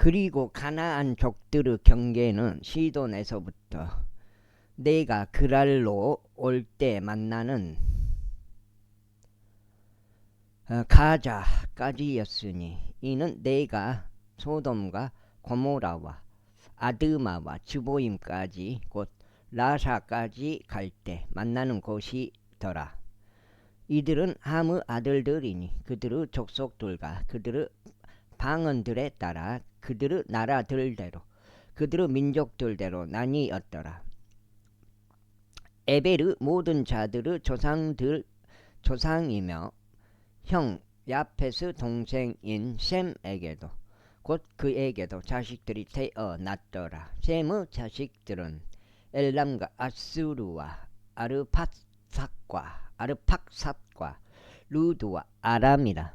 그리고 가나안 족들의 경계는 시돈에서부터 내가 그랄로 올 때 만나는 가자까지였으니 이는 내가 소돔과 고모라와 아드마와 즈보임까지 곧 라사까지 갈 때 만나는 곳이더라. 이들은 함의 아들들이니 그들의 족속들과 그들의 방언들에 따라 그들의 나라들대로 그들의 민족들대로 나뉘었더라. 에벨의 모든 자들의 조상이며 형 야펫의 동생인 셈에게도 곧 그에게도 자식들이 태어났더라. 셈의 자식들은 엘람과 아수르와 아르팍삿과 루드와 아람이라.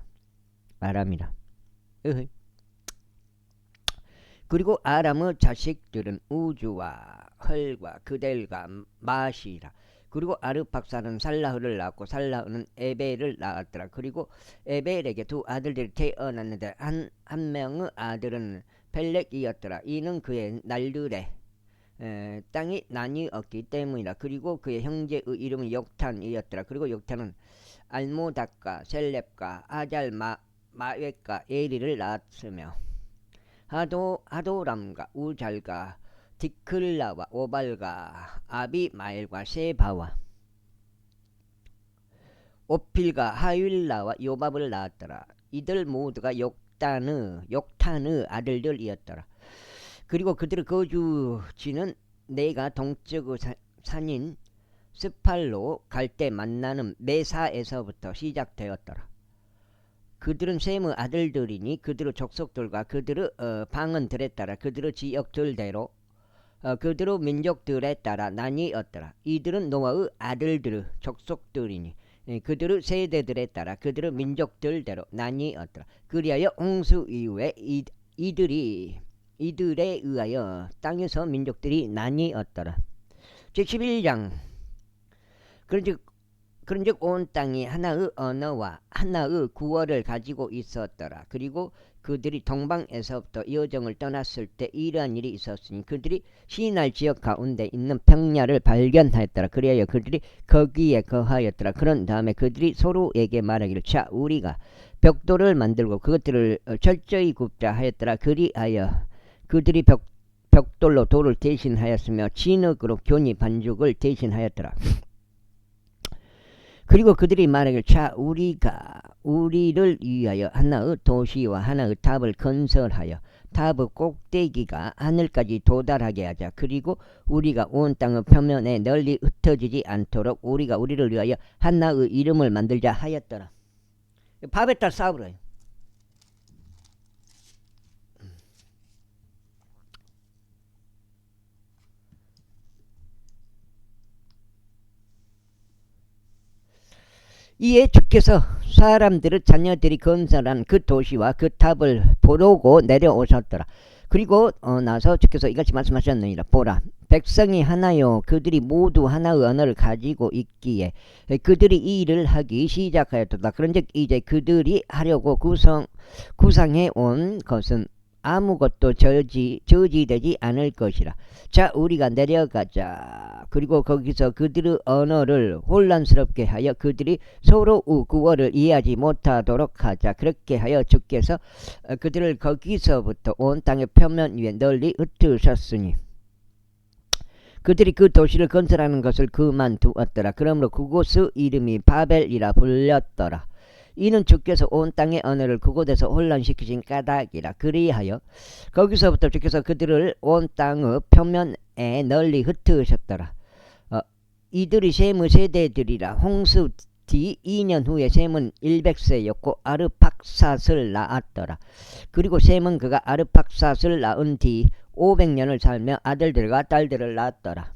그리고 아람의 자식들은 우주와 헐과 그델과 마시라. 그리고 아르팍사는 살라흐를 낳았고 살라흐는 에벨을 낳았더라. 그리고 에벨에게 두 아들들이 태어났는데 한 명의 아들은 펠렉이었더라. 이는 그의 날들에 땅이 나뉘었기 때문이라. 그리고 그의 형제의 이름은 욕탄이었더라. 그리고 욕탄은 알모닥과 셀렙과 아잘마웻과 에리를 낳았으며 하도람과 우잘과 디클라와 오발과 아비마엘과 세바와 오필과 하윌라와 요밥을 낳았더라. 이들 모두가 욕탄의 아들들이었더라. 그리고 그들의 거주지는 내가 동쪽의 산인 스팔로 갈 때 만나는 메사에서부터 시작되었더라. 그들은 셈의 아들들이니 그들의 족속들과 그들의 방언들에 따라 그들의 지역들대로 그들의 민족들에 따라 나뉘었더라. 이들은 노아의 아들들의 족속들이니 그들의 세대들에 따라 그들의 민족들대로 나뉘었더라. 그리하여 홍수 이후에 이들에 의하여 땅에서 민족들이 나뉘었더라. 제11장. 그런즉 온 땅이 하나의 언어와 하나의 구어를 가지고 있었더라. 그리고 그들이 동방에서부터 여정을 떠났을 때 이러한 일이 있었으니 그들이 시날 지역 가운데 있는 평야를 발견하였더라. 그리하여 그들이 거기에 거하였더라. 그런 다음에 그들이 서로에게 말하기를 자 우리가 벽돌을 만들고 그것들을 철저히 굽자 하였더라. 그리하여 그들이 벽돌로 돌을 대신하였으며 진흙으로 교니 반죽을 대신하였더라. 그리고 그들이 말하길 자 우리가 우리를 위하여 하나의 도시와 하나의 탑을 건설하여 탑의 꼭대기가 하늘까지 도달하게 하자. 그리고 우리가 온 땅의 표면에 널리 흩어지지 않도록 우리가 우리를 위하여 하나의 이름을 만들자 하였더라. 바벨탑 쌓으래요. 이에 주께서 사람들의 자녀들이 건설한 그 도시와 그 탑을 보려고 내려오셨더라. 그리고 나서 주께서 이같이 말씀하셨느니라. 보라 백성이 하나요 그들이 모두 하나의 언어를 가지고 있기에 그들이 이 일을 하기 시작하였도다. 그런즉 이제 그들이 하려고 구상해 온 것은 아무것도 저지되지 않을 것이라. 자 우리가 내려가자. 그리고 거기서 그들의 언어를 혼란스럽게 하여 그들이 서로 구어를 이해하지 못하도록 하자. 그렇게 하여 주께서 그들을 거기서부터 온 땅의 표면 위에 널리 흩으셨으니 그들이 그 도시를 건설하는 것을 그만두었더라. 그러므로 그곳의 이름이 바벨이라 불렸더라. 이는 주께서 온 땅의 언어를 그곳에서 혼란시키신 까닭이라. 그리하여 거기서부터 주께서 그들을 온 땅의 표면에 널리 흩으셨더라. 이들이 셈의 세대들이라. 홍수 뒤 2년 후에 셈은 100세였고 아르팍삿을 낳았더라. 그리고 셈은 그가 아르팍삿을 낳은 뒤 500년을 살며 아들들과 딸들을 낳았더라.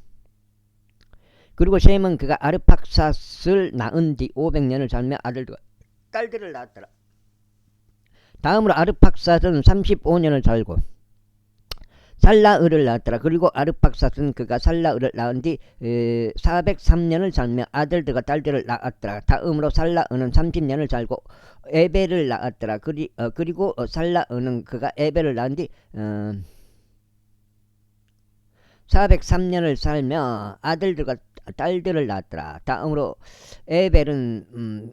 그리고 셈은 그가 아르팍삿을 낳은 뒤 500년을 살며 아들들과 딸들을 낳았더라. 다음으로 아르팍삿은 35년을 살고 살라을을 낳았더라. 그리고 아르팍사스는 그가 살라을을 낳은 뒤 403년을 살며 아들들과 딸들을 낳았더라. 다음으로 살라을은 30년을 살고 에벨을 낳았더라. 그리고 살라을은 그가 에벨을 낳은 뒤 403년을 살며 아들들과 딸들을 낳았더라. 다음으로 에벨은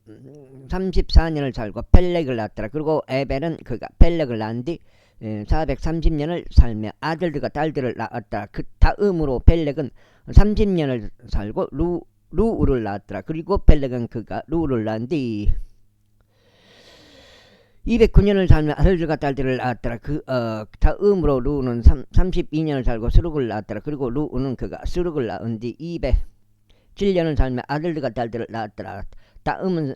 34년을 살고 펠렉을 낳았더라. 그리고 에벨은 그가 펠렉을 낳은 뒤 430년을 살며 아들들과 딸들을 낳았더라. 그 다음으로 펠렉은 30년을 살고 루우를 낳았더라. 그리고 펠렉은 그가 루우를 낳은 뒤 209년을 살며 아들들과 딸들을 낳았더라. 다음으로 루우는 32년을 살고 스룩을 낳았더라. 그리고 루우는 그가 스룩을 낳은 뒤 207년을 살며 아들들과 딸들을 낳았더라. 다음은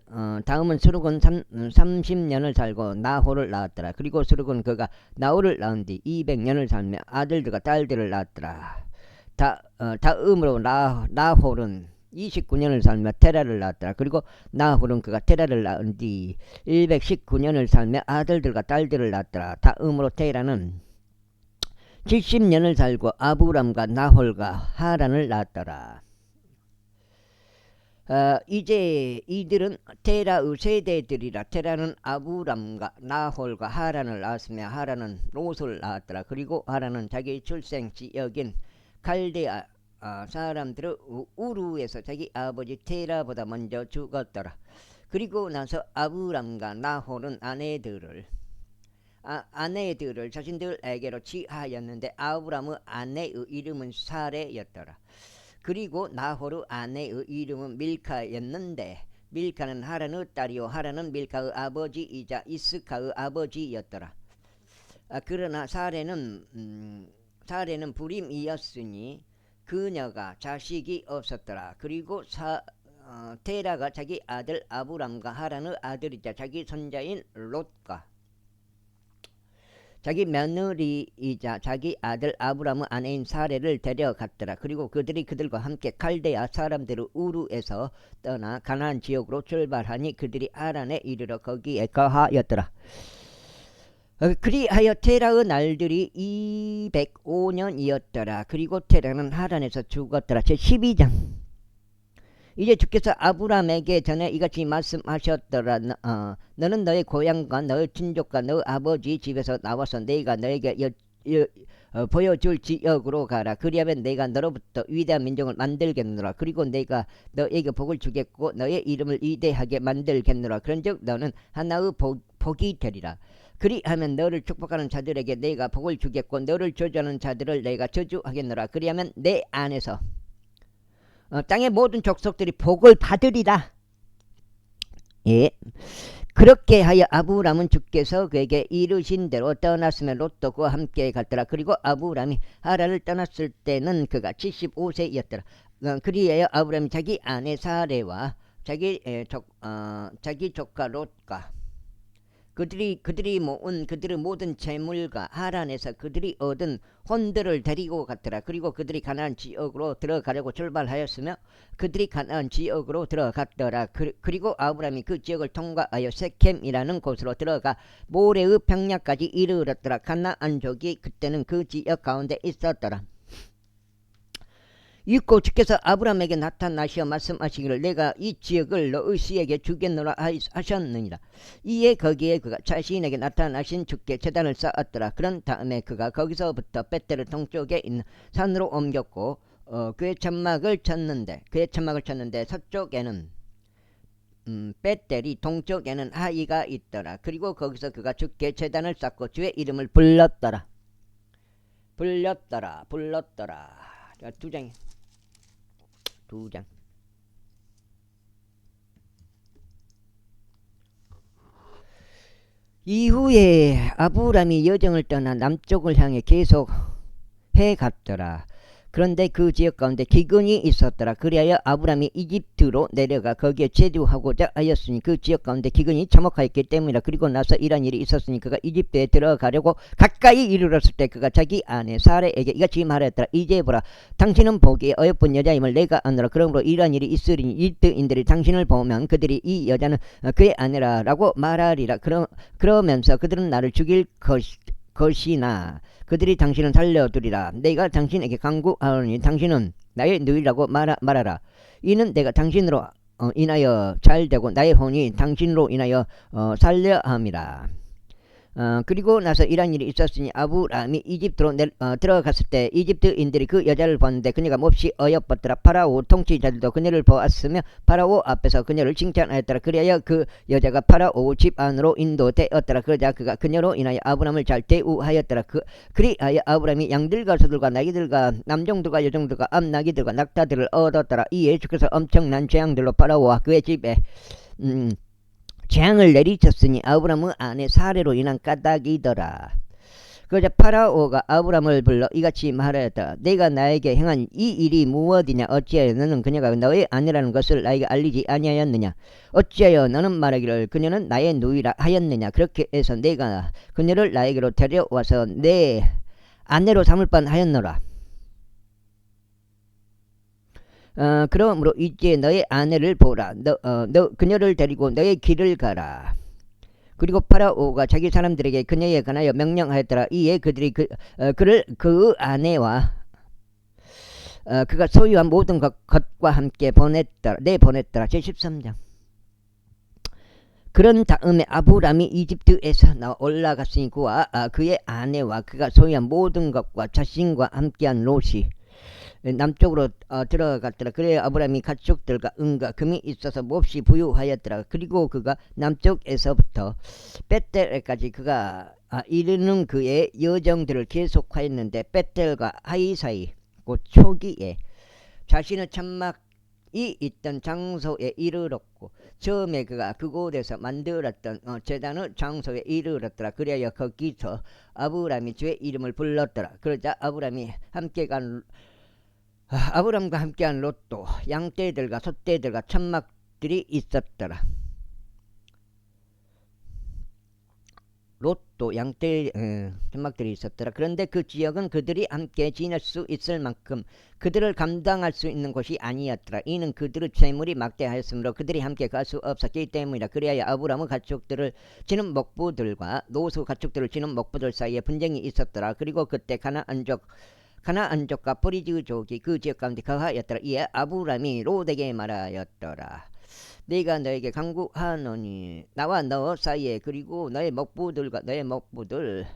스룩은 30년을 살고 나홀을 낳았더라. 그리고 스룩은 그가 나홀을 낳은 뒤 200년을 살며 아들들과 딸들을 낳았더라. 다음으로 나홀은 29년을 살며 테라를 낳았더라. 그리고 나홀은 그가 테라를 낳은 뒤 119년을 살며 아들들과 딸들을 낳았더라. 다음으로 테라는 70년을 살고 아브람과 나홀과 하란을 낳았더라. 이제 이들은 테라의 세대들이라. 테라는 아브람과 나홀과 하란을 낳았으며 하란은 롯을 낳았더라. 그리고 하란은 자기 출생 지역인 갈대아 사람들의 우르에서 자기 아버지 테라보다 먼저 죽었더라. 그리고 나서 아브람과 나홀은 아내들을 자신들에게로 취하였는데 아브람의 아내의 이름은 사레였더라. 그리고 나홀의 아내의 이름은 밀카였는데 밀카는 하란의 딸이요 하란은 밀카의 아버지이자 이스카의 아버지였더라. 그러나 사레는 불임이었으니 그녀가 자식이 없었더라. 그리고 테라가 자기 아들 아브람과 하란의 아들이자 자기 손자인 롯과 자기 며느리이자 자기 아들 아브람의 아내인 사레를 데려갔더라. 그리고 그들이 그들과 함께 칼데아 사람들의 우르에서 떠나 가나안 지역으로 출발하니 그들이 아란에 이르러 거기에 거하였더라. 그리하여 테라의 날들이 205년이었더라. 그리고 테라는 하란에서 죽었더라. 제12장. 이제 주께서 아브람에게 전에 이같이 말씀하셨더라. 너는 너의 고향과 너의 친족과 너의 아버지 집에서 나와서 내가 너에게 보여줄 지역으로 가라. 그리하면 내가 너로부터 위대한 민족을 만들겠노라. 그리고 내가 너에게 복을 주겠고 너의 이름을 위대하게 만들겠노라. 그런즉 너는 하나의 복이 되리라. 그리하면 너를 축복하는 자들에게 내가 복을 주겠고 너를 저주하는 자들을 내가 저주하겠노라. 그리하면 내 안에서 땅의 모든 족속들이 복을 받으리라. 예. 그렇게 하여 아브람은 주께서 그에게 이르신 대로 떠났으며 롯도 그와 함께 갔더라. 그리고 아브람이 하란을 떠났을 때는 그가 75세였더라. 그리하여 아브람이 자기 아내 사레와 자기 조카 롯과 그들이 모은 그들의 모든 재물과 하란에서 그들이 얻은 혼들을 데리고 갔더라. 그리고 그들이 가나안 지역으로 들어가려고 출발하였으며 그들이 가나안 지역으로 들어갔더라. 그리고 아브람이 그 지역을 통과하여 세켐이라는 곳으로 들어가 모레의 평야까지 이르렀더라. 가나안족이 그때는 그 지역 가운데 있었더라. 읽고 주께서 아브람에게 나타나시어 말씀하시기를 내가 이 지역을 너의 씨에게 주겠노라 하셨느니라. 이에 거기에 그가 자신에게 나타나신 주께 제단을 쌓았더라. 그런 다음에 그가 거기서부터 벳델을 동쪽에 있는 산으로 옮겼고 그의 천막을 쳤는데 서쪽에는 벳델이 동쪽에는 하이가 있더라. 그리고 거기서 그가 주께 제단을 쌓고 주의 이름을 불렀더라. 자, 두 장. 이후에 아브람이 여정을 떠나 남쪽을 향해 계속 해갔더라. 그런데 그 지역 가운데 기근이 있었더라. 그리하여 아브람이 이집트로 내려가 거기에 체류하고자 하였으니 그 지역 가운데 기근이 참혹하였기 때문이라. 그리고 나서 이런 일이 있었으니 그가 이집트에 들어가려고 가까이 이르렀을 때 그가 자기 아내 사레에게 이같이 말하였더라. 이제 보라, 당신은 보기에 어여쁜 여자임을 내가 아노라. 그러므로 이런 일이 있으리니 이집트인들이 당신을 보면 그들이 이 여자는 그의 아내라라고 말하리라. 그러면서 그들은 나를 죽일 것이나 그들이 당신을 살려두리라. 내가 당신에게 간구하노니 당신은 나의 누이라고 말하라. 이는 내가 당신으로 인하여 잘되고 나의 혼이 당신으로 인하여 살려 함이라. 그리고 나서 이런 일이 있었으니 아브람이 이집트로 들어갔을 때 이집트인들이 그 여자를 보았는데 그녀가 몹시 어여뻤더라. 파라오 통치자들도 그녀를 보았으며 파라오 앞에서 그녀를 칭찬하였더라. 그리하여 그 여자가 파라오 집 안으로 인도되었더라. 그러자 그가 그녀로 인하여 아브람을 잘 대우하였더라. 그리하여 아브람이 양들과 소들과 나귀들과 남종들과 여종들과 암나귀들과 낙타들을 얻었더라. 이에 주께서 엄청난 재앙들로 파라오와 그의 집에 재앙을 내리쳤으니 아브람의 아내 사례로 인한 까닭이더라. 그러자 파라오가 아브람을 불러 이같이 말하였다. 내가 나에게 행한 이 일이 무엇이냐? 어찌하여 너는 그녀가 너의 아내라는 것을 나에게 알리지 아니하였느냐? 어찌하여 너는 말하기를 그녀는 나의 누이라 하였느냐? 그렇게 해서 내가 그녀를 나에게로 데려와서 내 아내로 삼을 뻔하였노라. 그러므로 이제 너의 아내를 보라. 너 그녀를 데리고 너의 길을 가라. 그리고 파라오가 자기 사람들에게 그녀에 관하여 명령하였더라. 이에 그들이 그를 그 아내와 그가 소유한 모든 것과 함께 내보냈더라. 제13장. 그런 다음에 아브람이 이집트에서 나와 올라갔으니 그와 그의 아내와 그가 소유한 모든 것과 자신과 함께한 롯이 남쪽으로 들어갔더라. 그래 아브람이 가축들과 은과 금이 있어서 몹시 부유하였더라. 그리고 그가 남쪽에서부터 벳델까지 그가 이르는 그의 여정들을 계속하였는데 벳델과 하이 사이 그 초기에 자신의 천막이 있던 장소에 이르렀고 처음에 그가 그곳에서 만들었던 제단의 장소에 이르렀더라. 그래야 거기서 아브람이 주의 이름을 불렀더라. 그러자 아브람과 함께한 롯도 양떼들과 소떼들과 천막들이 있었더라. 롯도 천막들이 있었더라. 그런데 그 지역은 그들이 함께 지낼 수 있을 만큼 그들을 감당할 수 있는 곳이 아니었더라. 이는 그들의 재물이 막대하였으므로 그들이 함께 갈 수 없었기 때문이라. 그리하여 아브람의 가축들을 지는 목부들과 노소 가축들을 지는 목부들 사이에 분쟁이 있었더라. 그리고 그때 가나안족과 브리즈족이 그 지역 가운데 거하였더라. 이에 아브람이 롯에게 말하였더라. 내가 너에게 간구하노니 나와 너 사이에 그리고 너의 목부들과 너의 목부들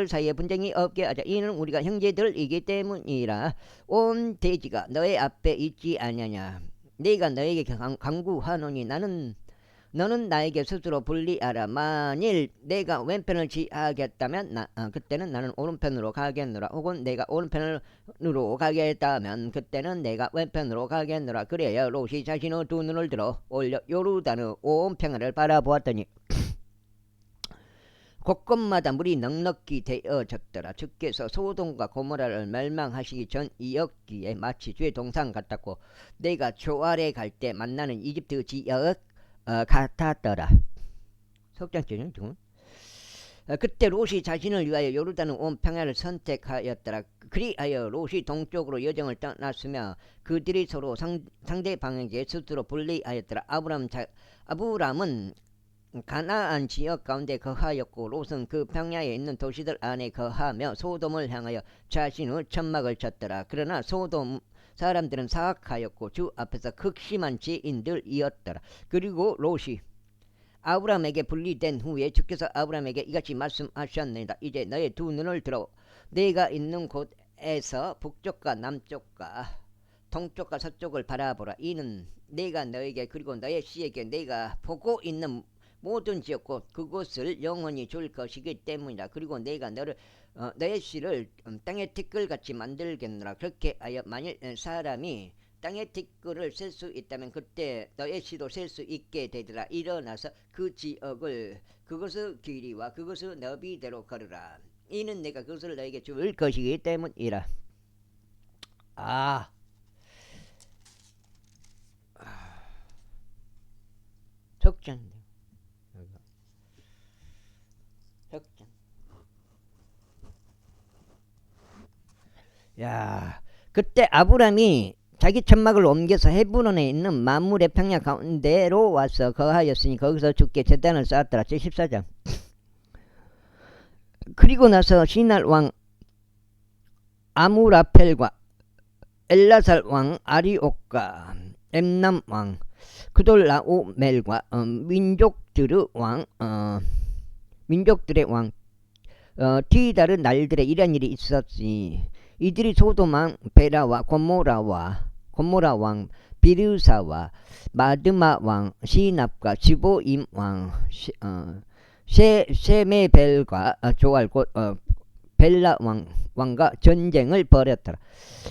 사이에 분쟁이 없게 하자. 이는 우리가 형제들이기 때문이라. 온 대지가 너의 앞에 있지 아니하냐. 내가 너에게 간구하노니 너는 나에게 스스로 분리하라. 만일 내가 왼편을 취하겠다면 그때는 나는 오른편으로 가겠노라. 혹은 내가 오른편으로 가겠다면 그때는 내가 왼편으로 가겠노라. 그래야 롯이 자신의 두 눈을 들어 올려 요르단의 온 평야를 바라보았더니 곳곳마다 물이 넉넉히 되어졌더라. 주께서 소돔과 고모라를 멸망하시기 전이었기에 마치 주의 동상 같았고 내가 조알에 갈 때 만나는 이집트 지역 같았더라. 석장째는 지금 그때 롯이 자신을 위하여 요르단의 온 평야를 선택하였더라. 그리하여 롯이 동쪽으로 여정을 떠났으며 그들이 서로 상대방에게 스스로 분리하였더라. 아브람은 가나안 지역 가운데 거하였고 롯은 그 평야에 있는 도시들 안에 거하며 소돔을 향하여 자신의 천막을 쳤더라. 그러나 소돔 사람들은 사악하였고 주 앞에서 극심한 죄인들이었더라. 그리고 롯이 아브람에게 분리된 후에 주께서 아브람에게 이같이 말씀하셨느니라. 이제 너의 두 눈을 들어 내가 있는 곳에서 북쪽과 남쪽과 동쪽과 서쪽을 바라보라. 이는 내가 너에게 그리고 너의 씨에게 내가 보고 있는 모든 지역 곧 그곳을 영원히 줄 것이기 때문이다. 그리고 내가 너의 씨를 땅의 티끌같이 만들겠노라. 그렇게 하여 만일 사람이 땅의 티끌을 셀 수 있다면 그때 너의 씨도 셀 수 있게 되리라. 일어나서 그 지역을 그것의 길이와 그것의 너비대로 걸으라. 이는 내가 그것을 너에게 줄 것이기 때문이라. 적장. 야, 그때 아브람이 자기 천막을 옮겨서 헤브론에 있는 만물의 평야 가운데로 와서 거하였으니 거기서 주께 제단을 쌓았더라. 제14장. 그리고 나서 시날 왕 아무라펠과 엘라살 왕 아리옥과 엠남 왕 그돌라오멜과 민족들의 왕 디다르 날들의 이런 일이 있었지. 이들이 소돔 왕 베라와 고모라 왕 비르사와 마드마 왕 시납과 지보임 왕 셰메벨과 조알 곧 벨라 왕과 전쟁을 벌였더라.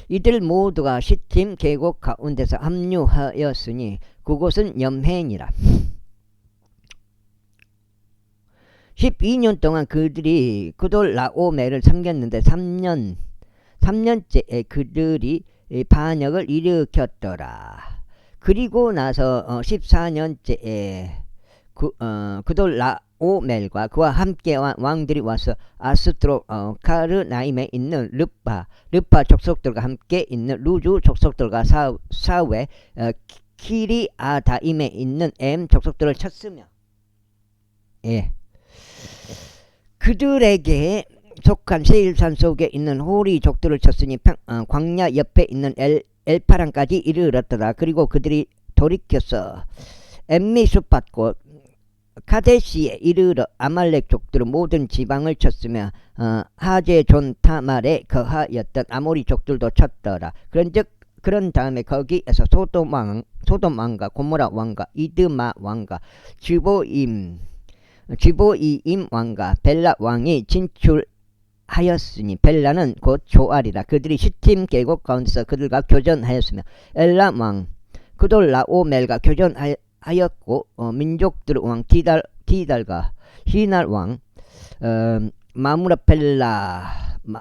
이들 모두가 시팀 계곡 가운데서 합류하였으니 그곳은 염행이라. 12년 동안 그들이 그돌라오멜을 섬겼는데 3년째에 그들이 반역을 일으켰더라. 그리고 나서 14년째에 그돌라오멜과 그와 함께 왕들이 와서 아스트로 카르나임에 있는 르파 족속들과 함께 있는 루주 족속들과 사웨 키리아다임에 있는 엠 족속들을 쳤으며 그들에게 속한 세일산 속에 있는 호리족들을 쳤으니 광야 옆에 있는 엘파란까지 이르렀더라. 그리고 그들이 돌이켜서 엠미숲밭과 카데시에 이르러 아말렉 족들은 모든 지방을 쳤으며 하제존 타말에 거하였던 아모리 족들도 쳤더라. 그런 다음에 거기에서 소돔 왕과 고모라 왕과 이드마 왕과 지보이임 왕과 벨라 왕이 진출하였으니 벨라는 곧 조알이라. 그들이 시팀 계곡 가운데서 그들과 교전하였으며 엘람 왕 그돌라오멜과 교전하였고 민족들 왕 디달과 히날 왕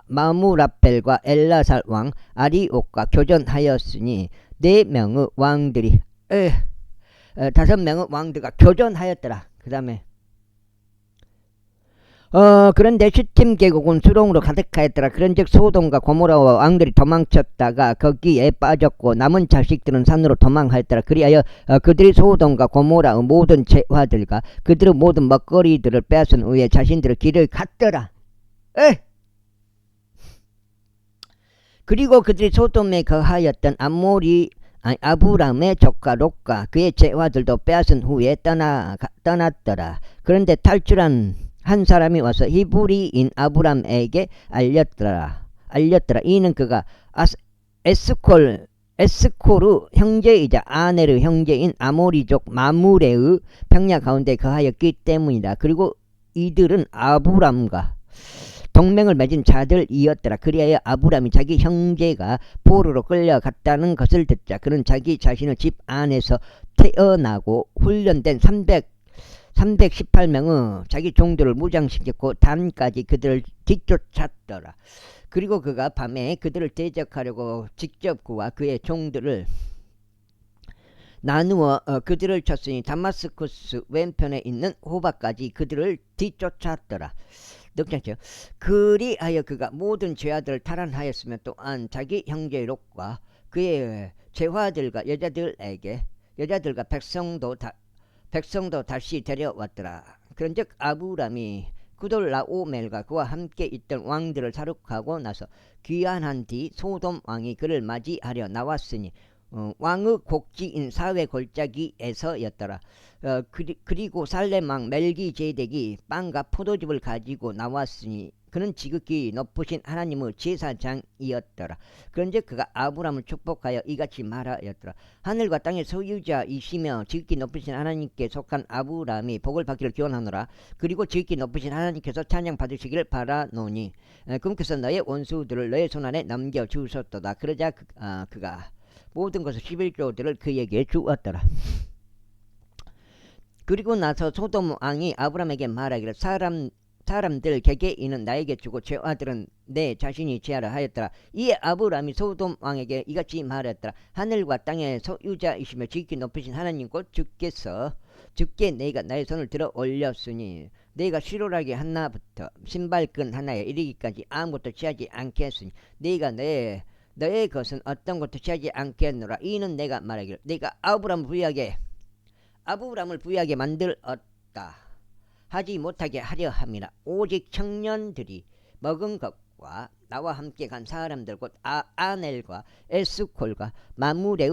마무라펠과 엘라살 왕 아리옥과 교전하였으니 4명의 왕들이 5명의 왕들과 교전하였더라. 그 다음에 그런데 시팀 계곡은 수렁으로 가득하였더라. 그런즉 소돔과 고모라와 왕들이 도망쳤다가 거기에 빠졌고 남은 자식들은 산으로 도망하였더라. 그리하여 그들이 소돔과 고모라의 모든 재화들과 그들의 모든 먹거리들을 빼앗은 후에 자신들의 길을 갔더라. 그리고 그들이 소돔에 거하였던 아브람의 조카 롯과 그의 재화들도 빼앗은 후에 떠났더라. 그런데 탈출한 한 사람이 와서 히브리인 아브람에게 알렸더라. 이는 그가 에스코르 형제이자 아네르 형제인 아모리족 마므레의 평야 가운데 거하였기 때문이다. 그리고 이들은 아브람과 동맹을 맺은 자들이었더라. 그리하여 아브람이 자기 형제가 포로로 끌려갔다는 것을 듣자 그는 자기 자신을 집 안에서 태어나고 훈련된 318명의 자기 종들을 무장시켰고 단까지 그들을 뒤쫓았더라. 그리고 그가 밤에 그들을 대적하려고 직접 그와 그의 종들을 나누어 그들을 쳤으니 다마스쿠스 왼편에 있는 호박까지 그들을 뒤쫓았더라. 넉장죠. 그리하여 그가 모든 죄아들을 탈환하였으며 또한 자기 형제 롯과 그의 재화들과 여자들과 백성도 다시 데려왔더라. 그런즉 아브람이 그돌라오멜과 그와 함께 있던 왕들을 사륙하고 나서 귀환한 뒤 소돔 왕이 그를 맞이하려 나왔으니 왕의 곡지인 사회 골짜기에서였더라. 그리고 살렘 왕 멜기제덱이 빵과 포도즙을 가지고 나왔으니 그는 지극히 높으신 하나님의 제사장이었더라. 그런즉 그가 아브람을 축복하여 이같이 말하였더라. 하늘과 땅의 소유자이시며 지극히 높으신 하나님께 속한 아브람이 복을 받기를 기원하노라. 그리고 지극히 높으신 하나님께서 찬양 받으시기를 바라노니 그분께서 너의 원수들을 너의 손안에 남겨주셨도다. 그러자 그가 모든 것을 11조들을 그에게 주었더라. 그리고 나서 소돔 왕이 아브람에게 말하기를 사람들 개개인은 나에게 주고 재화들은 내 자신이 제하라 하였더라. 이에 아브람이 소돔 왕에게 이같이 말했더라. 하늘과 땅의 소유자이시며 지극히 높으신 하나님 곧 주께 내가 나의 손을 들어 올렸으니 내가 실오라기 하나부터 신발끈 하나에 이르기까지 아무것도 취하지 않겠으니 내가 너의 것은 어떤 것도 취하지 않겠노라. 이는 내가 말하기를 내가 아브람을 부유하게 만들었다 하지 못하게 하려 함이라. 오직 청년들이 먹은 것과 나와 함께 간 사람들 곧 아넬과 에스콜과 마무레의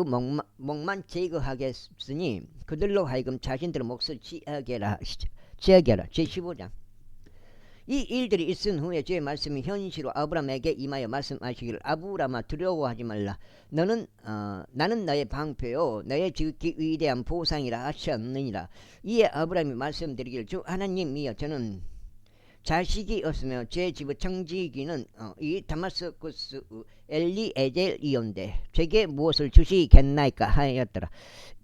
목만 제거하겠으니 그들로 하여금 자신들의 몫을 취하게라. 제15장. 이 일들이 있은 후에 주의 말씀이 현시로 아브라함에게 임하여 말씀하시기를 아브라함아 두려워하지 말라. 나는 너의 방패요 너의 지극히 위대한 보상이라 하셨느니라. 이에 아브라함이 말씀드리기를 주 하나님이여 저는 자식이 없으며 제 집의 청지기는 이 다마스쿠스 엘리에젤이온데 제게 무엇을 주시겠나이까 하였더라.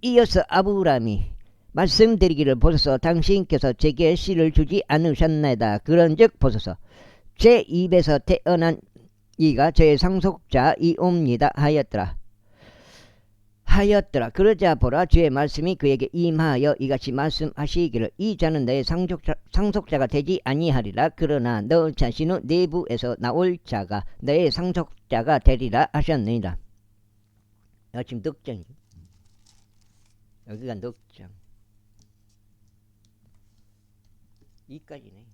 이어서 아브라함이 말씀드리기를 보소서 당신께서 제게 씨를 주지 않으셨나이다. 그런즉 보소서 제 입에서 태어난 이가 제 상속자이옵니다 하였더라. 그러자 보라 주의 말씀이 그에게 임하여 이같이 말씀하시기를 이 자는 너의 상속자가 되지 아니하리라. 그러나 너 자신의 내부에서 나올 자가 너의 상속자가 되리라 하셨느니라. 지금 넉장이 여기가 넉장 이까지네.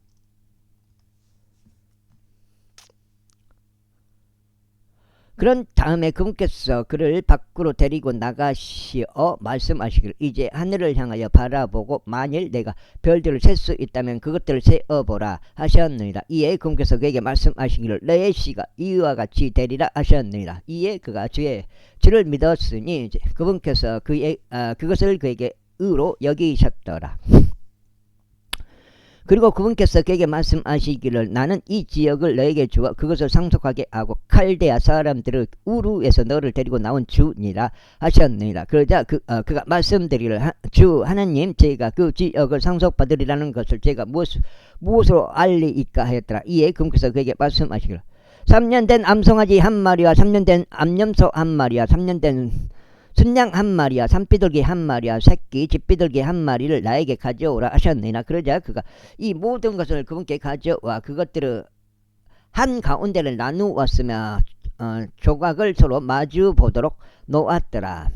그런 다음에 그분께서 그를 밖으로 데리고 나가시어 말씀하시기를 이제 하늘을 향하여 바라보고 만일 내가 별들을 셀 수 있다면 그것들을 세어보라 하셨느니라. 이에 그분께서 그에게 말씀하시기를 너의 씨가 이와 같이 되리라 하셨느니라. 이에 그가 주를 믿었으니 그분께서 그것을 그에게 의로 여기셨더라. 그리고 그분께서 그에게 말씀하시기를 나는 이 지역을 너에게 주어 그것을 상속하게 하고 칼데아 사람들을 우르에서 너를 데리고 나온 주니라 하셨느니라. 그러자 그가 말씀드리기를 주 하나님 제가 그 지역을 상속받으리라는 것을 제가 무엇으로 알리이까 하였더라. 이에 그분께서 그에게 말씀하시기를 3년 된 암송아지 한 마리와 3년 된 암염소 한 마리와 3년 된 순양 한 마리와 산비둘기 한 마리와 새끼 집비둘기 한 마리를 나에게 가져오라 하셨느니라. 그러자 그가 이 모든 것을 그분께 가져와 그것들을 한 가운데를 나누었으며 조각을 서로 마주 보도록 놓았더라.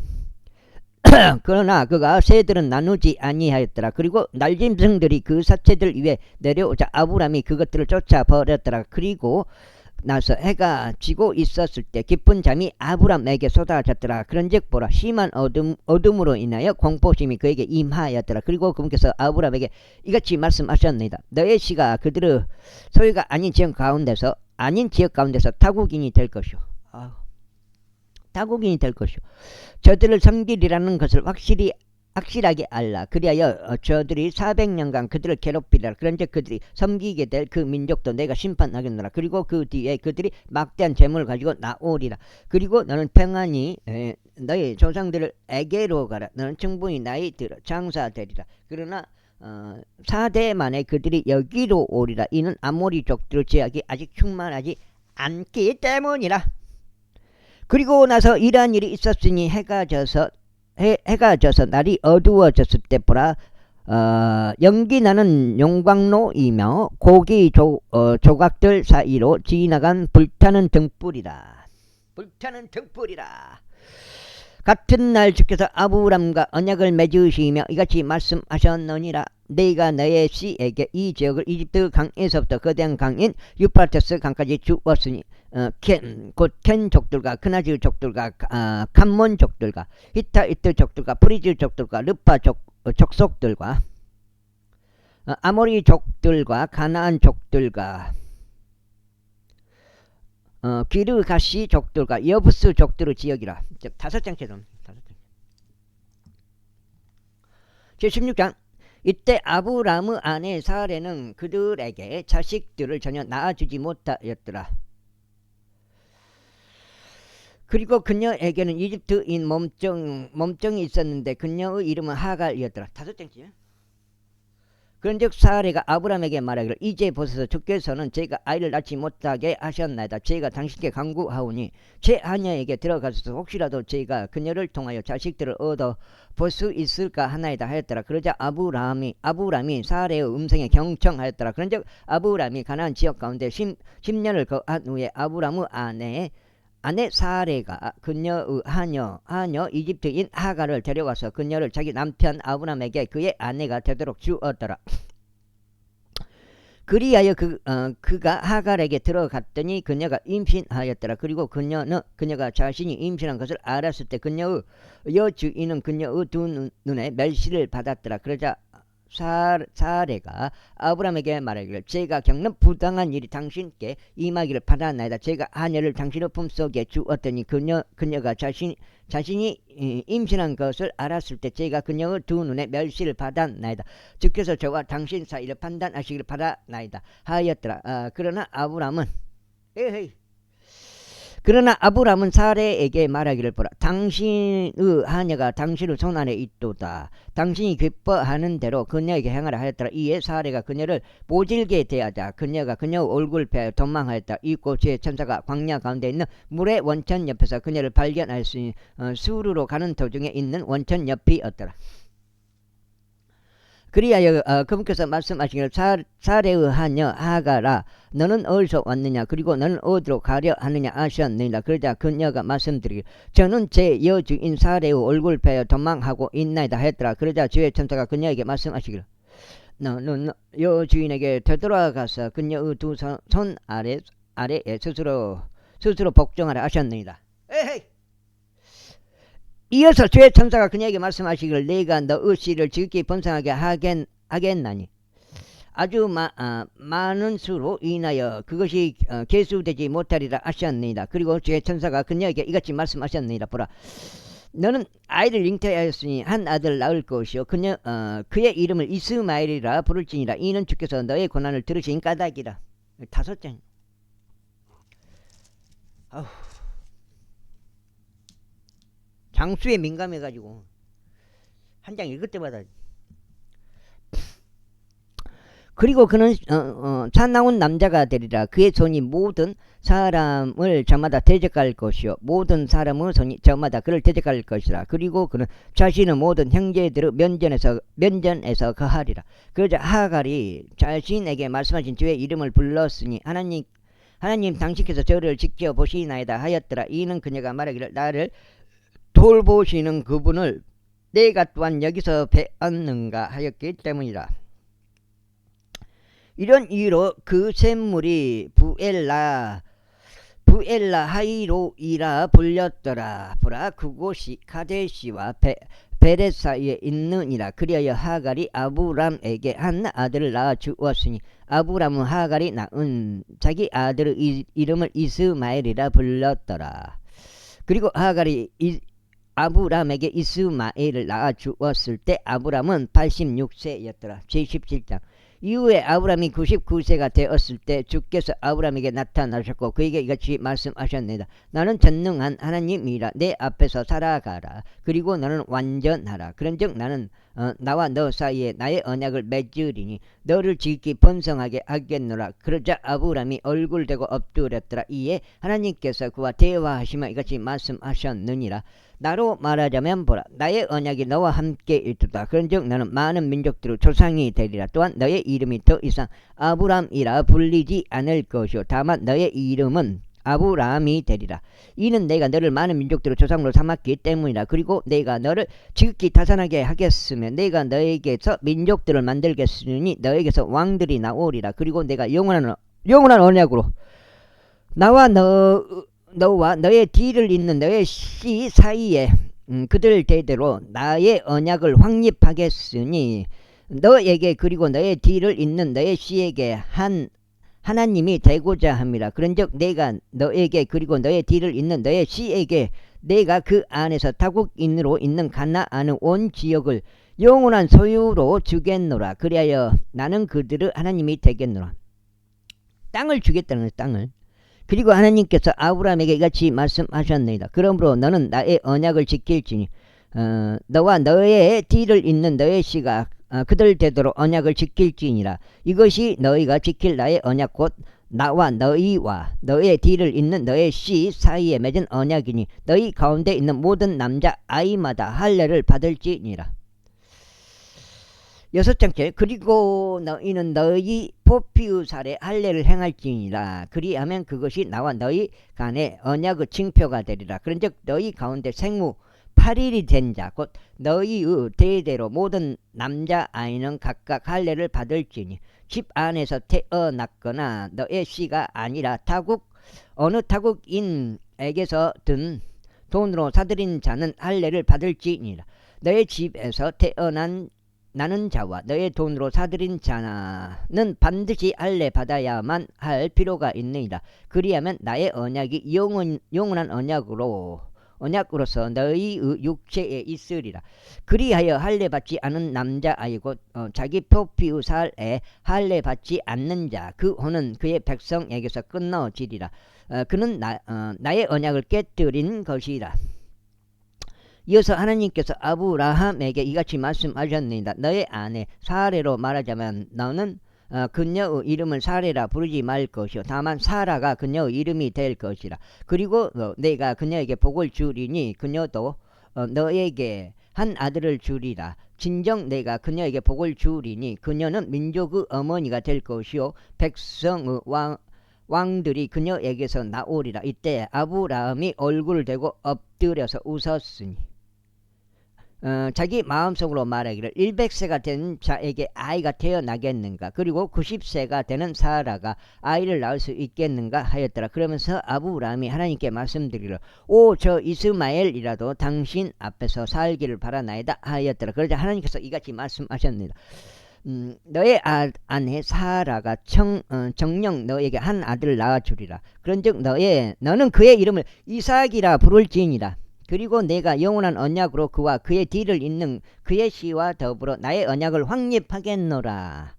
그러나 그가 새들은 나누지 아니하였더라. 그리고 날짐승들이 그 사체들 위에 내려오자 아브람이 그것들을 쫓아버렸더라. 그리고 나서 해가 지고 있었을 때 깊은 잠이 아브람에게 쏟아졌더라. 그런즉 보라 심한 어둠으로 인하여 공포심이 그에게 임하였더라. 그리고 그분께서 아브람에게 이같이 말씀하셨느니라. 너의 씨가 그들의 소유가 아닌 지역 가운데서 타국인이 될 것이요. 타국인이 될 것이요. 저들을 섬기리라는 것을 확실하게 알라. 그리하여 저들이 400년간 그들을 괴롭히리라. 그런즉 그들이 섬기게 될 그 민족도 내가 심판하겠노라. 그리고 그 뒤에 그들이 막대한 재물을 가지고 나오리라. 그리고 너는 평안히 너희 조상들에게로 가라. 너는 충분히 나이 들어 장사되리라. 그러나 4대 만에 그들이 여기로 오리라. 이는 아모리 족들의 제약이 아직 충만하지 않기 때문이라. 그리고 나서 이러한 일이 있었으니 해가 져서 날이 어두워졌을 때 보라 연기나는 용광로이며 고기 조각들 사이로 지나간 불타는 등불이라. 같은 날 주께서 아브람과 언약을 맺으시며 이같이 말씀하셨느니라. 내가 너의 씨에게 이 지역을 이집트 강에서부터 거대한 강인 유프라테스 강까지 주었으니 곧 켄 족들과 크나즈 족들과 캄몬 족들과 히타이트 족들과 프리즈 족들과 르파 족속들과 아모리 족들과 가나안 족들과 기르가시 족들과 여부스 족들의 지역이라. 5장처럼 제16장. 이때 아브람의 아내 사레는 그들에게 자식들을 전혀 낳아주지 못하였더라. 그리고 그녀에게는 이집트인 몸종이 있었는데 그녀의 이름은 하갈이었더라. 5장째. 그런즉 사레가 아브람에게 말하기를 이제 보소서 주께서는 제가 아이를 낳지 못하게 하셨나이다. 제가 당신께 간구하오니 제 하녀에게 들어가소서. 혹시라도 제가 그녀를 통하여 자식들을 얻어 볼 수 있을까 하나이다 하였더라. 그러자 아브람이 사레의 음성에 경청하였더라. 그런즉 아브람이 가나안 지역 가운데 10년을 거한 후에 아브람의 아내 사레가 그녀의 하녀 이집트인 하갈을 데려와서 그녀를 자기 남편 아브람에게 그의 아내가 되도록 주었더라. 그리하여 그가 하갈에게 들어갔더니 그녀가 임신하였더라. 그리고 그녀가 자신이 임신한 것을 알았을 때 그녀의 여주인은 그녀의 두 눈에 멸시를 받았더라. 그러자 사레가 아브람에게 말하기를 제가 겪는 부당한 일이 당신께 임하기를 바라나이다. 제가 하녀를 당신의 품속에 주었더니 그녀가 자신이 임신한 것을 알았을 때 제가 그녀의 두 눈에 멸시를 받았나이다. 주께서 저와 당신 사이를 판단하시기를 바라나이다 하였더라. 그러나 아브람은 사레에게 말하기를 보라. 당신의 하녀가 당신의 손안에 있도다. 당신이 기뻐하는 대로 그녀에게 행하라 하였더라. 이에 사레가 그녀를 모질게 대하자 그녀가 그녀의 얼굴을 피하여 도망하였다. 이 고추의 천사가 광야 가운데 있는 물의 원천 옆에서 그녀를 발견하였으니 수르로 가는 도중에 있는 원천 옆이었더라. 그리하여 그분께서 말씀하시기를 사레의 하녀 하갈아 너는 어디서 왔느냐 그리고 너는 어디로 가려 하느냐 하셨느니라. 그러자 그녀가 말씀드리기를 저는 제 여주인 사레의 얼굴 베어 도망하고 있나이다 했더라. 그러자 주의 천사가 그녀에게 말씀하시기를 너는 여주인에게 되돌아가서 그녀의 두 손 아래에 스스로 복종하라 하셨느니라. 에헤이. 이어서 주의 천사가 그녀에게 말씀하시기를 내가 너의 씨를 지극히 번성하게 하겠나니 아주 많은 수로 인하여 그것이 계수되지 못하리라 하셨느니라. 그리고 주의 천사가 그녀에게 이같이 말씀하셨느니라. 보라 너는 아이를 잉태하였으니 한 아들 낳을 것이요 그의 이름을 이스마엘이라 부를지니라. 이는 주께서 너의 고난을 들으신 까닭이라. 5장. 아우. 장수에 민감해가지고 한 장 읽을 때마다 그리고 그는 사나운 남자가 되리라. 그의 손이 모든 사람을 저마다 대적할 것이요 모든 사람의 손이 저마다 그를 대적할 것이라. 그리고 그는 자신의 모든 형제들의 면전에서 거하리라. 그러자 하갈이 자신에게 말씀하신 주의 이름을 불렀으니 하나님 당신께서 저를 지켜보시나이다 하였더라. 이는 그녀가 말하기를 나를 돌보시는 그분을 내가 또한 여기서 배웠는가 하였기 때문이라. 이런 이유로 그 샘물이 부엘라 하이로이라 불렸더라. 보라 그곳이 카데시와 베렛 사이에 있느니라. 그리하여 하갈이 아브람에게 한 아들을 낳아 주었으니 아브람은 하갈이 낳은 자기 아들의 이름을 이스마엘이라 불렀더라. 그리고 하갈이 아브람에게 이스마엘을 낳아 주었을 때 아브람은 86세였더라. 제17장. 이후에 아브람이 99세가 되었을 때 주께서 아브람에게 나타나셨고 그에게 이같이 말씀하셨느니라. 나는 전능한 하나님이라. 내 앞에서 살아가라. 그리고 너는 완전하라. 그런즉 나는 나와 너 사이에 나의 언약을 맺으리니 너를 지극히 번성하게 하겠노라. 그러자 아브람이 얼굴 대고 엎드렸더라. 이에 하나님께서 그와 대화하시며 이같이 말씀하셨느니라. 나로 말하자면 보라 나의 언약이 너와 함께 있도다. 그런즉 너는 많은 민족들의 조상이 되리라. 또한 너의 이름이 더 이상 아브람이라 불리지 않을 것이요 다만 너의 이름은 아브람이 되리라. 이는 내가 너를 많은 민족들의 조상으로 삼았기 때문이라. 그리고 내가 너를 지극히 다산하게 하겠으며 내가 너에게서 민족들을 만들겠으니 너에게서 왕들이 나오리라. 그리고 내가 영원한 언약으로 나와 너와 너의 뒤를 잇는 너의 씨 사이에 그들 대대로 나의 언약을 확립하겠으니 너에게 그리고 너의 뒤를 잇는 너의 씨에게 하나님이 되고자 함이라. 그런즉 내가 너에게 그리고 너의 뒤를 잇는 너의 씨에게 내가 그 안에서 타국인으로 있는 가나안의 온 지역을 영원한 소유로 주겠노라. 그리하여 나는 그들의 하나님이 되겠노라. 땅을 주겠다는 땅을. 그리고 하나님께서 아브람에게 이같이 말씀하셨느니라. 그러므로 너는 나의 언약을 지킬지니 너와 너의 뒤를 잇는 너의 씨가 그들 되도록 언약을 지킬지니라. 이것이 너희가 지킬 나의 언약 곧 나와 너희와 너의 뒤를 잇는 너의 씨 사이에 맺은 언약이니 너희 가운데 있는 모든 남자 아이마다 할례를 받을지니라. 6장째. 그리고 너희는 너희 포피의 살에 할례를 행할지니라. 그리하면 그것이 나와 너희 간에 언약의 징표가 되리라. 그런즉 너희 가운데 생무 8일이 된 자 곧 너희의 대대로 모든 남자아이는 각각 할례를 받을지니 집 안에서 태어났거나 너의 씨가 아니라 어느 타국인에게서든 돈으로 사들인 자는 할례를 받을지니라. 너의 집에서 나는 자와 너의 돈으로 사들인 자는 반드시 할례 받아야만 할 필요가 있느니라. 그리하면 나의 언약이 영원한 언약으로서 너희의 육체에 있으리라. 그리하여 할례 받지 않은 남자아이고 자기 표피의 살에 할례 받지 않는 자 그 혼은 그의 백성에게서 끊어지리라. 그는 나의 언약을 깨뜨린 것이라. 이어서 하나님께서 아브라함에게 이같이 말씀하셨느니라. 너의 아내 사레로 말하자면 너는 그녀의 이름을 사레라 부르지 말 것이요 다만 사라가 그녀의 이름이 될 것이라. 그리고 내가 그녀에게 복을 주리니 그녀도 너에게 한 아들을 주리라. 진정 내가 그녀에게 복을 주리니 그녀는 민족의 어머니가 될 것이요 백성의 왕들이 그녀에게서 나오리라. 이때 아브라함이 얼굴을 대고 엎드려서 웃었으니 자기 마음속으로 말하기를 100세가 된 자에게 아이가 태어나겠는가 그리고 90세가 되는 사라가 아이를 낳을 수 있겠는가 하였더라. 그러면서 아브라함이 하나님께 말씀드리기를 오 저 이스마엘이라도 당신 앞에서 살기를 바라나이다 하였더라. 그러자 하나님께서 이같이 말씀하셨습니다. 너의 아내 사라가 정녕 너에게 한 아들을 낳아주리라. 그런즉 너는 그의 이름을 이삭이라 부를지니라. 그리고 내가 영원한 언약으로 그와 그의 뒤를 잇는 그의 씨와 더불어 나의 언약을 확립하겠노라.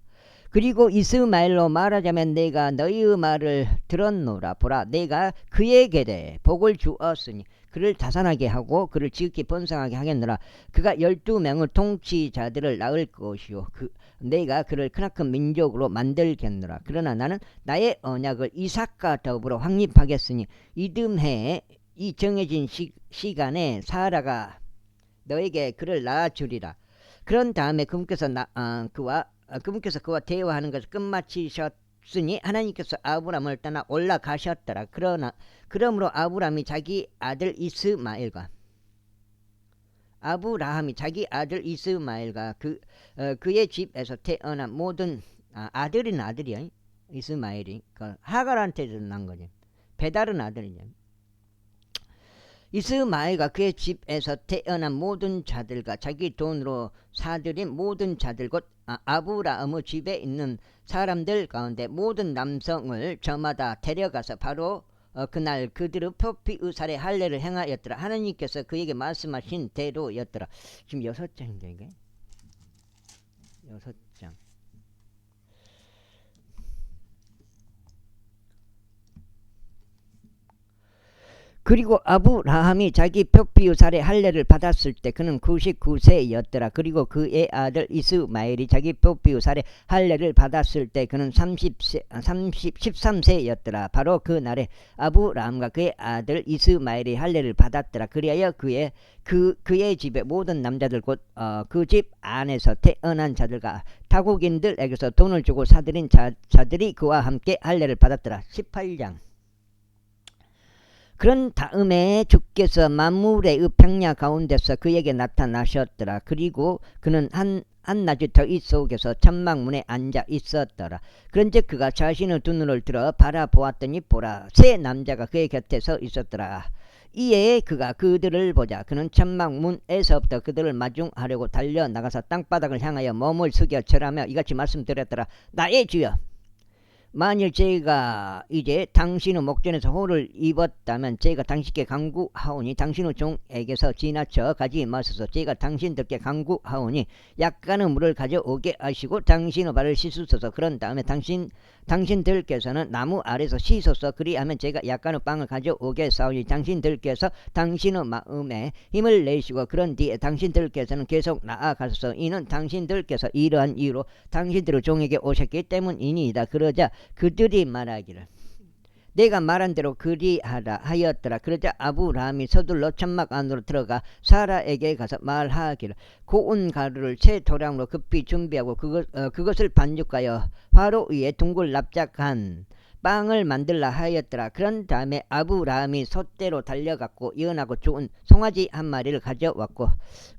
그리고 이스마엘로 말하자면 내가 너희의 말을 들었노라. 보라 내가 그에게 대해 복을 주었으니 그를 다산하게 하고 그를 지극히 번성하게 하겠노라. 그가 12명의 통치자들을 낳을 것이요 내가 그를 크나큰 민족으로 만들겠노라. 그러나 나는 나의 언약을 이삭과 더불어 확립하겠으니 이듬해 이 정해진 시간에 사라가 너에게 그를 낳아주리라. 그런 다음에 그분께서 그와 대화하는 것을 끝마치셨으니 하나님께서 아브람을 떠나 올라가셨더라. 그러므로 아브라함이 자기 아들 이스마엘과 그의 집에서 태어난 모든 아들이야. 이스마엘이 하갈한테서 난 거지. 배달은 아들이냐. 이스마엘과 그의 집에서 태어난 모든 자들과 자기 돈으로 사들인 모든 자들 곧 아브라함의 집에 있는 사람들 가운데 모든 남성을 저마다 데려가서 바로 그날 그들의 표피의 살에 할례를 행하였더라. 하나님께서 그에게 말씀하신 대로였더라. 지금 6장인데 이게 6장. 그리고 아브라함이 자기 표피의 살에 할례를 받았을 때 그는 99세였더라. 그리고 그의 아들 이스마엘이 자기 표피의 살에 할례를 받았을 때 그는 13세였더라. 바로 그 날에 아브라함과 그의 아들 이스마엘이 할례를 받았더라. 그리하여 그의 집의 모든 남자들 곧 그 집 안에서 태어난 자들과 타국인들에게서 돈을 주고 사들인 자들이 그와 함께 할례를 받았더라. 18장. 그런 다음에 주께서 만물의 평야 가운데서 그에게 나타나셨더라. 그리고 그는 한낮의 더위 속에서 천막문에 앉아 있었더라. 그런즉 그가 자신의 두 눈을 들어 바라보았더니 보라 세 남자가 그의 곁에 서 있었더라. 이에 그가 그들을 보자 그는 천막문에서부터 그들을 마중하려고 달려나가서 땅바닥을 향하여 몸을 숙여 절하며 이같이 말씀드렸더라. 나의 주여 만일 제가 이제 당신의 목전에서 호를 입었다면 제가 당신께 간구하오니 당신의 종에게서 지나쳐 가지 마소서. 제가 당신들께 간구하오니 약간의 물을 가져오게 하시고 당신의 발을 씻으소서. 그런 다음에 당신들께서는 나무 아래서 씻소서. 그리하면 제가 약간의 빵을 가져오겠사오니 당신들께서 당신의 마음에 힘을 내시고 그런 뒤에 당신들께서는 계속 나아가소서. 이는 당신들께서 이러한 이유로 당신들의 종에게 오셨기 때문이니이다. 그러자 그들이 말하기를 내가 말한 대로 그리하라 하였더라. 그러자 아브라함이 서둘러 천막 안으로 들어가 사라에게 가서 말하기를 고운 가루를 새 도량으로 급히 준비하고 그것을 반죽하여 화로 위에 둥글 납작한 빵을 만들라 하였더라. 그런 다음에 아브라함이 솥대로 달려갔고 연하고 좋은 송아지 한 마리를 가져왔고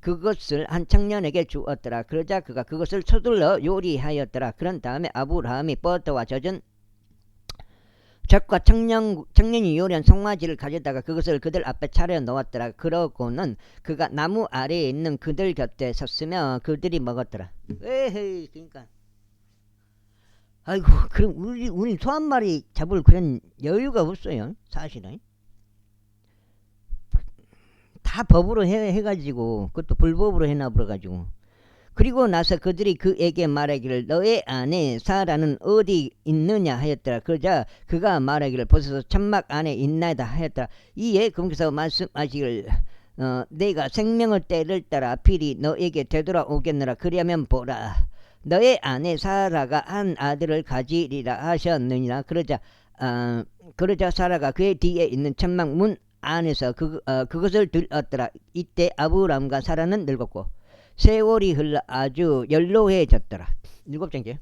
그것을 한 청년에게 주었더라. 그러자 그가 그것을 서둘러 요리하였더라. 그런 다음에 아브라함이 버터와 젖은 젖과 청년이 요리한 송아지를 가져다가 그것을 그들 앞에 차려 놓았더라. 그러고는 그가 나무 아래에 있는 그들 곁에 섰으며 그들이 먹었더라. 에헤이, 그러니까 아이고, 그럼 우리 소 한 마리 잡을 그런 여유가 없어요. 사실은 다 법으로 해가지고 그것도 불법으로 해놔버려가지고. 그리고 나서 그들이 그에게 말하기를 너의 아내 사라는 어디 있느냐 하였더라. 그러자 그가 말하기를 보소서 천막 안에 있나이다 하였더라. 이에 그분께서 말씀하시기를 내가 생명의 때를 따라 필히 너에게 되돌아오겠노라. 그리하면 보라 너의 아내 사라가 한 아들을 가지리라 하셨느니라. 그러자 사라가 그의 뒤에 있는 천막 문 안에서 그것을 들었더라. 이때 아브람과 사라는 늙었고 세월이 흘러 아주 연로해졌더라. 7장째.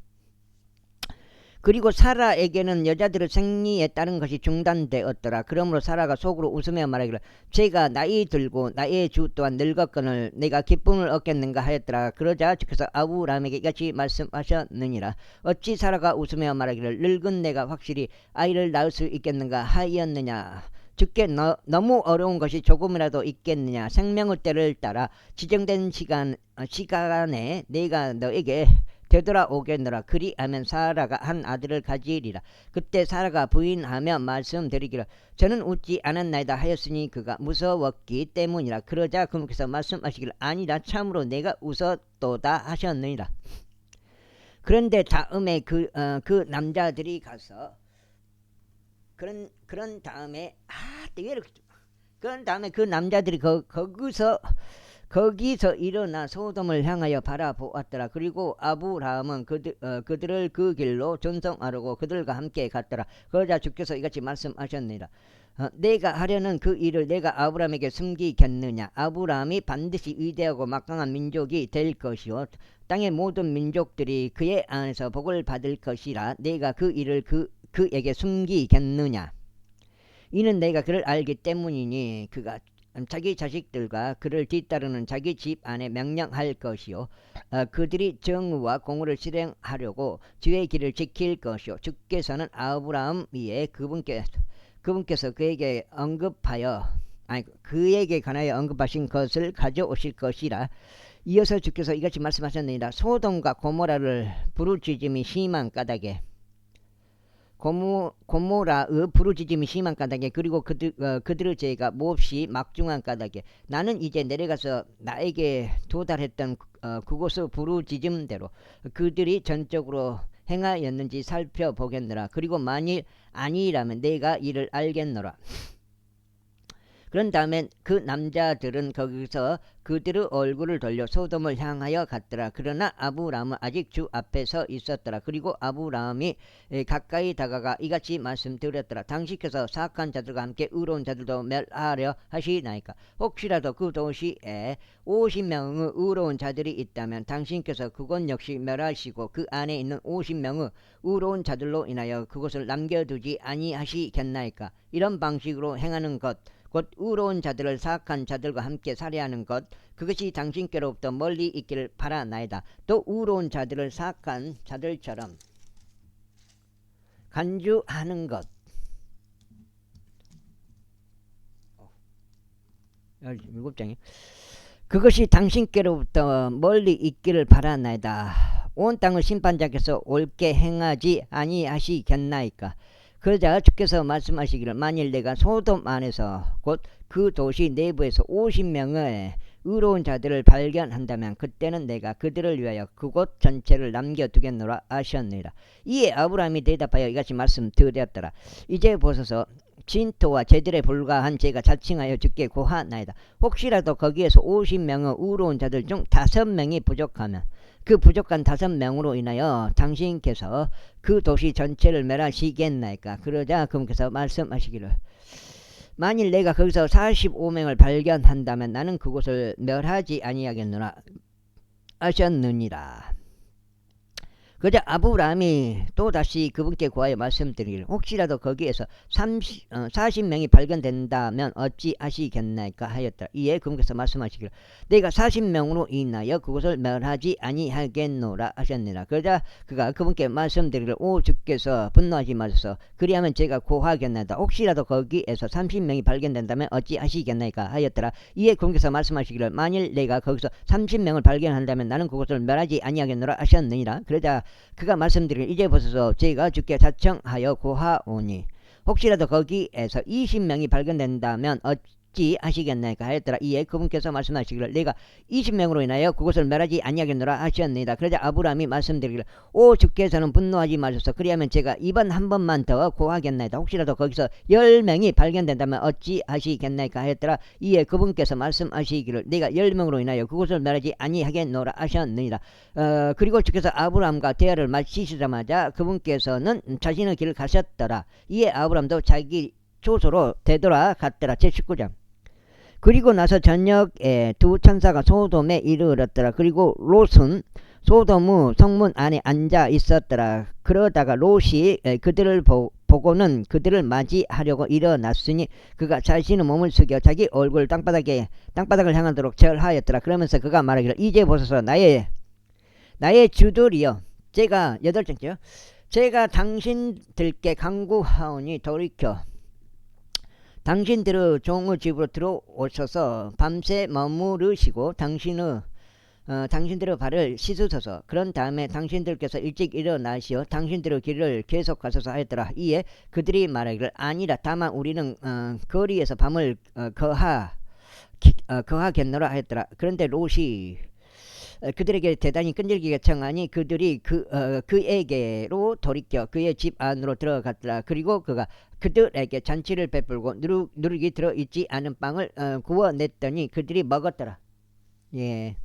그리고 사라에게는 여자들의 생리에 따른 것이 중단되었더라. 그러므로 사라가 속으로 웃으며 말하기를 제가 나이 들고 나의 주 또한 늙었거늘 내가 기쁨을 얻겠는가 하였더라. 그러자 주께서 아브라함에게 이같이 말씀하셨느니라. 어찌 사라가 웃으며 말하기를 늙은 내가 확실히 아이를 낳을 수 있겠는가 하였느냐. 주께 너무 어려운 것이 조금이라도 있겠느냐. 생명의 때를 따라 지정된 시간에 내가 너에게 되돌아오겠노라. 그리하면 사라가 한 아들을 가지리라. 그때 사라가 부인하며 말씀드리기를 저는 웃지 않았나이다 하였으니 그가 무서웠기 때문이라. 그러자 그분께서 말씀하시기를 아니라 참으로 내가 웃었도다 하셨느니라. 그런데 다음에 그 남자들이 가서 그런 다음에 그런 다음에 그 남자들이 거기서 일어나 소돔을 향하여 바라보았더라. 그리고 아브라함은 그들을 그 길로 전송하려고 그들과 함께 갔더라. 그러자 주께서 이같이 말씀하셨느니라. 내가 하려는 그 일을 내가 아브라함에게 숨기겠느냐. 아브라함이 반드시 위대하고 막강한 민족이 될 것이요 땅의 모든 민족들이 그의 안에서 복을 받을 것이라. 내가 그 일을 그에게 숨기겠느냐. 이는 내가 그를 알기 때문이니 그가 자기 자식들과 그를 뒤따르는 자기 집 안에 명령할 것이요 그들이 정의와 공의를 실행하려고 주의 길을 지킬 것이요 주께서는 아브라함 위에 그분께서 그에게 관하여 언급하신 것을 가져오실 것이라. 이어서 주께서 이같이 말씀하셨느니라. 소돔과 고모라를 부르짖음이 심한 까닭에 고모라의 부르짖음이 심한 까닭에 그리고 그들의 죄가 몹시 막중한 까닭에 나는 이제 내려가서 나에게 도달했던 그곳의 부르짖음대로 그들이 전적으로 행하였는지 살펴보겠노라. 그리고 만일 아니라면 내가 이를 알겠노라. 그런 다음에 그 남자들은 거기서 그들의 얼굴을 돌려 소돔을 향하여 갔더라. 그러나 아브라함은 아직 주 앞에 서 있었더라. 그리고 아브라함이 가까이 다가가 이같이 말씀드렸더라. 당신께서 사악한 자들과 함께 의로운 자들도 멸하려 하시나이까. 혹시라도 그 도시에 50명의 의로운 자들이 있다면 당신께서 그곳 역시 멸하시고 그 안에 있는 50명의 의로운 자들로 인하여 그곳을 남겨두지 아니하시겠나이까. 이런 방식으로 행하는 것 곧 의로운 자들을 사악한 자들과 함께 살해하는 것 그것이 당신께로부터 멀리 있기를 바라나이다. 또 의로운 자들을 사악한 자들처럼 간주하는 것 17장이 그것이 당신께로부터 멀리 있기를 바라나이다. 온 땅을 심판자께서 옳게 행하지 아니하시겠나이까. 그러자 주께서 말씀하시기를 만일 내가 소돔 안에서 곧 그 도시 내부에서 50명의 의로운 자들을 발견한다면 그때는 내가 그들을 위하여 그곳 전체를 남겨두겠노라 하셨느니라. 이에 아브라함이 대답하여 이같이 말씀드렸더라. 이제 보소서 진토와 제들에 불과한 제가 자칭하여 주께 고하나이다. 혹시라도 거기에서 50명의 의로운 자들 중 5명이 부족하면 그 부족한 5명으로 인하여 당신께서 그 도시 전체를 멸하시겠나이까. 그러자 그분께서 말씀하시기를 만일 내가 거기서 45명을 발견한다면 나는 그곳을 멸하지 아니하겠노라 하셨느니라. 그자 아브라함이 또다시 그분께 구하여 말씀드리기를 혹시라도 거기에서 40명이 발견된다면 어찌하시겠나이까 하였더라. 이에 그분께서 말씀하시기를 내가 40명으로 인하여 그곳을 멸하지 아니하겠노라 하셨느니라. 그러자 그가 그분께 말씀드리기를 오 주께서 분노하지 마소서 그리하면 제가 구하겠나이다. 혹시라도 거기에서 30명이 발견된다면 어찌하시겠나이까 하였더라. 이에 그분께서 말씀하시기를 만일 내가 거기서 30명을 발견한다면 나는 그곳을 멸하지 아니하겠노라 하셨느니라. 그러자 그가 말씀드리기를 이제 보소서 제가 주께 자청하여 구하오니 혹시라도 거기에서 20명이 발견된다면 어찌 하시겠나이까 하였더라. 이에 그분께서 말씀하시기를 내가 20명으로 인하여 그곳을 멸하지 아니하겠노라 하셨느니라. 그러자 아브라함이 말씀드리기를 오 주께서는 분노하지 마소서 그리하면 제가 이번 한 번만 더 구하겠나이다. 혹시라도 거기서 10명이 발견된다면 어찌 하시겠나이까 하였더라. 이에 그분께서 말씀하시기를 내가 10명으로 인하여 그곳을 멸하지 아니하겠노라 하셨느니라. 그리고 주께서 아브라함과 대화를 마치시자마자 그분께서는 자신의 길을 가셨더라. 이에 아브라함도 자기 조소로 되돌아갔더라. 제19장. 그리고 나서 저녁에 두 천사가 소돔에 이르렀더라. 그리고 롯은 소돔의 성문 안에 앉아 있었더라. 그러다가 롯이 그들을 보고는 그들을 맞이하려고 일어났으니 그가 자신의 몸을 숙여 자기 얼굴 땅바닥을 향하도록 절하였더라. 그러면서 그가 말하기를 이제 보소서 나의 주들이여 제가 8장째요. 제가 당신들께 간구하오니 돌이켜 당신들의 종의 집으로 들어오셔서 밤새 머무르시고 당신들의 발을 씻으소서. 그런 다음에 당신들께서 일찍 일어나시어 당신들의 길을 계속 가소서 하였더라. 이에 그들이 말하기를 아니라 다만 우리는 거리에서 밤을 거하겠노라 하였더라. 그런데 롯이 그들에게 대단히 끈질기게 청하니 그들이 그에게로 돌이켜 그의 집 안으로 들어갔더라. 그리고 그가 그들에게 잔치를 베풀고 누룩이 들어있지 않은 빵을 구워냈더니 그들이 먹었더라. 예.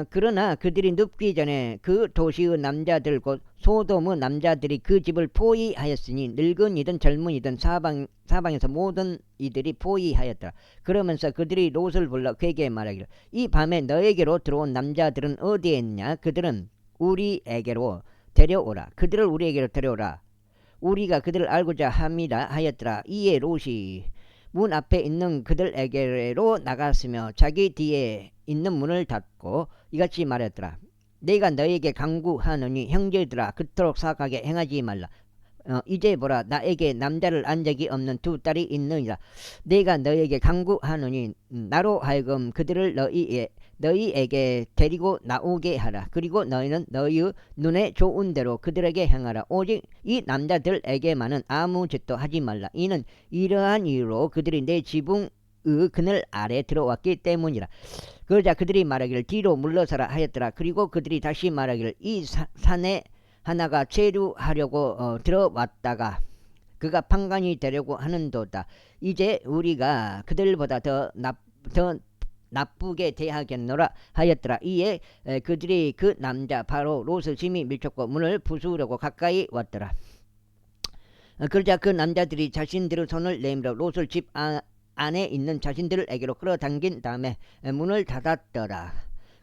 그러나 그들이 눕기 전에 그 도시의 남자들 곧 소돔의 남자들이 그 집을 포위하였으니 늙은이든 젊은이든 사방에서 모든 이들이 포위하였더라. 그러면서 그들이 롯을 불러 그에게 말하기를 이 밤에 너에게로 들어온 남자들은 어디에 있냐? 그들은 우리에게로 데려오라. 그들을 우리에게로 데려오라. 우리가 그들을 알고자 함이라 하였더라. 이에 롯이 문 앞에 있는 그들에게로 나갔으며 자기 뒤에 있는 문을 닫고 이같이 말했더라. 내가 너에게 간구하노니 형제들아 그토록 사악하게 행하지 말라. 이제 보라 나에게 남자를 안 적이 없는 두 딸이 있느니라. 내가 너에게 간구하노니 나로 하여금 그들을 너희에게 데리고 나오게 하라. 그리고 너희는 너희의 눈에 좋은 대로 그들에게 행하라. 오직 이 남자들에게만은 아무 짓도 하지 말라. 이는 이러한 이유로 그들이 내 지붕의 그늘 아래 들어왔기 때문이라. 그러자 그들이 말하기를 뒤로 물러서라 하였더라. 그리고 그들이 다시 말하기를 이 산에 하나가 체류하려고 들어왔다가 그가 판관이 되려고 하는도다. 이제 우리가 그들보다 더 나쁘게 대하겠노라 하였더라. 이에 그들이 그 남자 바로 롯을 심히 밀쳤고 문을 부수려고 가까이 왔더라. 그러자 그 남자들이 자신들의 손을 내밀어 롯을 집 안에 있는 자신들에게로 끌어당긴 다음에 문을 닫았더라.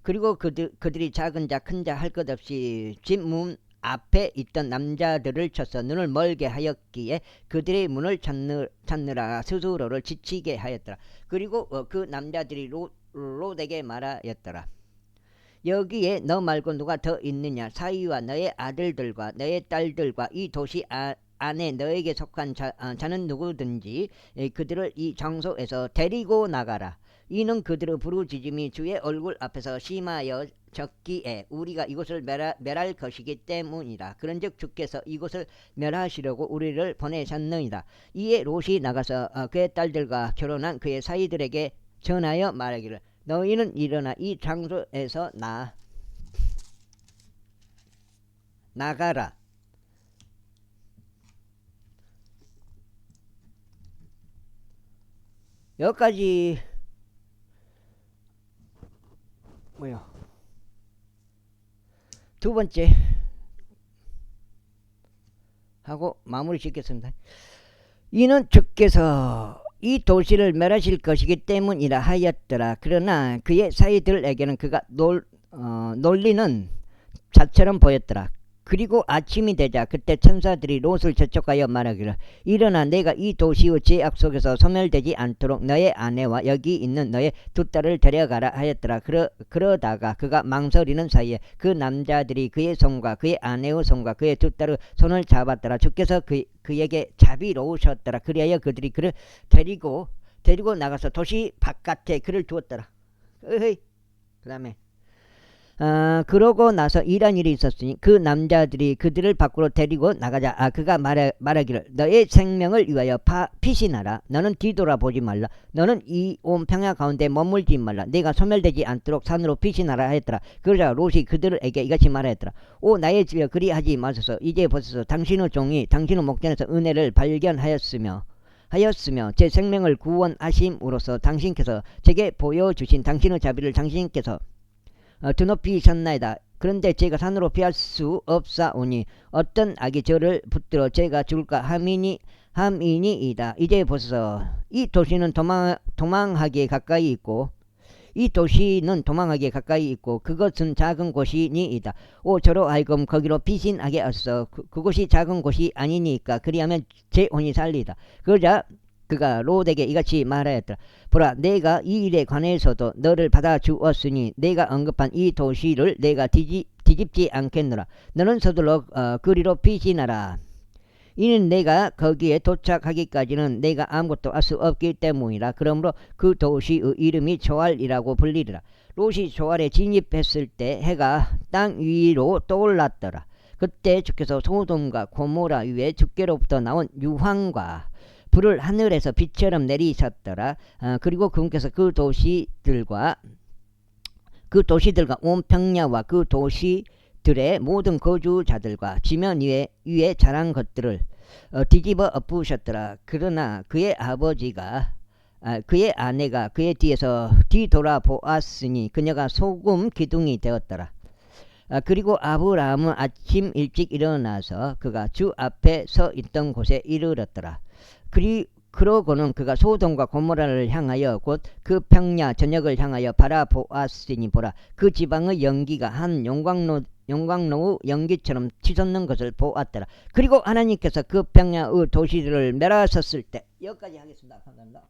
그리고 그들이 작은 자 큰 자 할 것 없이 집 문 앞에 있던 남자들을 쳐서 눈을 멀게 하였기에 그들의 문을 찾느라 스스로를 지치게 하였더라. 그리고 그 남자들이 롯에게 말하였더라. 여기에 너 말고 누가 더 있느냐? 사위와 너의 아들들과 너의 딸들과 이 도시 안에 너에게 속한 자는 누구든지 그들을 이 장소에서 데리고 나가라. 이는 그들의 부르짖음이 주의 얼굴 앞에서 심하여 적기에 우리가 이곳을 멸할 것이기 때문이다. 그런즉 주께서 이곳을 멸하시려고 우리를 보내셨느니라. 이에 롯이 나가서 그의 딸들과 결혼한 그의 사이들에게 전하여 말하기를 너희는 일어나 이 장소에서 나가라. 여기까지 두 번째 하고 마무리 짓겠습니다. 이는 주께서 이 도시를 멸하실 것이기 때문이라 하였더라. 그러나 그의 사이들에게는 그가 놀리는 자처럼 보였더라. 그리고 아침이 되자 그때 천사들이 롯을 재촉하여 말하기를 일어나 내가 이 도시의 죄악 속에서 소멸되지 않도록 너의 아내와 여기 있는 너의 두 딸을 데려가라 하였더라. 그러다가 그가 망설이는 사이에 그 남자들이 그의 손과 그의 아내의 손과 그의 두 딸의 손을 잡았더라. 주께서 그에게 자비로우셨더라. 그리하여 그들이 그를 데리고 나가서 도시 바깥에 그를 두었더라. 그 다음에 그러고 나서 이런 일이 있었으니 그 남자들이 그들을 밖으로 데리고 나가자. 그가 말하기를 너의 생명을 위하여 피신하라. 너는 뒤돌아보지 말라. 너는 이 온 평야 가운데 머물지 말라. 내가 소멸되지 않도록 산으로 피신하라 하였더라. 그러자 롯이 그들에게 이같이 말하였더라. 오 나의 집에 그리하지 마소서. 이제 보소서 당신의 종이 당신의 목전에서 은혜를 발견하였으며 제 생명을 구원하심으로써 당신께서 제게 보여주신 당신의 자비를 당신께서 드높이셨나이다. 그런데 제가 산으로 피할 수 없사오니 어떤 악이 저를 붙들어 제가 죽을까 함이니이다. 이제 보소서. 이 도시는 도망하기에 가까이 있고 그것은 작은 곳이니이다. 오 저로 하여금 거기로 피신하게 하소서. 그곳이 작은 곳이 아니니까 그리하면 제 혼이 살리다. 그러자 그가 롯에게 이같이 말하였더라. 보라 내가 이 일에 관해서도 너를 받아주었으니 내가 언급한 이 도시를 내가 뒤집지 않겠노라. 너는 서둘러 그리로 피신하라. 이는 내가 거기에 도착하기까지는 내가 아무것도 할 수 없기 때문이라. 그러므로 그 도시의 이름이 조알이라고 불리리라. 롯이 조알에 진입했을 때 해가 땅 위로 떠올랐더라. 그때 주께서 소돔과 고모라 위에 주께로부터 나온 유황과 불을 하늘에서 빛처럼 내리셨더라. 그리고 그분께서 그 도시들과 온 평야와 그 도시들의 모든 거주자들과 지면 위에 자란 것들을 뒤집어 엎으셨더라. 그러나 그의 아내가 그의 뒤에서 뒤돌아보았으니 그녀가 소금 기둥이 되었더라. 그리고 아브라함은 아침 일찍 일어나서 그가 주 앞에 서 있던 곳에 이르렀더라. 그러고는 그가 소돔과 고모라를 향하여 곧 그 평야 전역을 향하여 바라보았으니 보라 그 지방의 연기가 한 용광로의 연기처럼 치솟는 것을 보았더라. 그리고 하나님께서 그 평야의 도시들을 멸하셨을 때 여기까지 하겠습니다. 감사합니다.